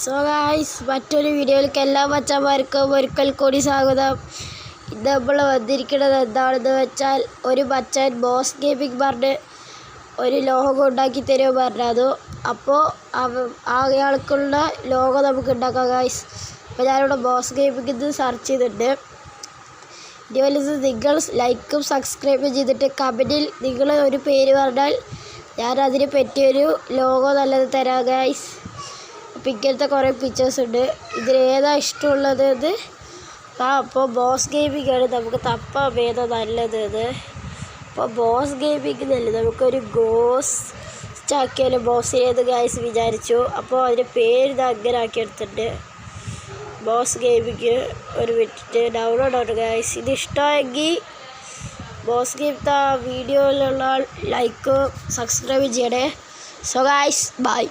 So guys, മറ്റൊരു വീഡിയോയിലേക്ക് എല്ലാ മച്ചന്മാർക്കും ഒരിക്കൽ കൂടി സ്വാഗതം. ഇത് നമ്മൾ വന്നിരിക്കുന്നത് എന്താണെന്ന് വെച്ചാൽ, ഒരു മച്ചൻ ബോസ് ഗെയിമിംഗ് പറഞ്ഞ് ഒരു ലോഗോ ഉണ്ടാക്കി തരുമോ പറഞ്ഞത്. അപ്പോൾ അയാൾക്കുള്ള ലോഗോ നമുക്ക് ഉണ്ടാക്കാം ഗായ്സ്. അപ്പോൾ ഞാനിവിടെ ബോസ് ഗെയിമിംഗ് സെർച്ച് ചെയ്തിട്ടുണ്ട്. ഇതുപോലെ നിങ്ങൾ ലൈക്കും സബ്സ്ക്രൈബും ചെയ്തിട്ട് കമൻറ്റിൽ നിങ്ങൾ ഒരു പേര് പറഞ്ഞാൽ ഞാൻ അതിന് പറ്റിയൊരു ലോഗോ നല്ലത് തരാം ഗായ്സ്. അപ്പോൾ ഇങ്ങനത്തെ കുറേ പിക്ചേഴ്സ് ഉണ്ട്. ഇതിലേതാ ഇഷ്ടമുള്ളത് ഇത് അപ്പോൾ ബോസ് ഗെയിമിംഗ് ആണ് നമുക്ക് തപ്പാൻ ഏതാ നല്ലത് ഇത്. അപ്പോൾ ബോസ് ഗെയിമിംഗ് നല്ലത് നമുക്കൊരു ഗോസ്റ്റ് ആക്കിയാലും ബോസ് ഏത് ഗായ്സ് വിചാരിച്ചു. അപ്പോൾ അതിൻ്റെ പേര് ഇത് അങ്ങനെ ആക്കിയെടുത്തിട്ടുണ്ട്. ബോസ് ഗെയിമിംഗ് ഒരു മിനിറ്റ് ഡൗൺലോഡ് ആണ് ഗായ്സ്. ഇത് ഇഷ്ടമായെങ്കിൽ ബോസ് ഗെയിമിംഗ് വീഡിയോയിലുള്ള ലൈക്ക് സബ്സ്ക്രൈബ് ചെയ്യണേ. So guys bye.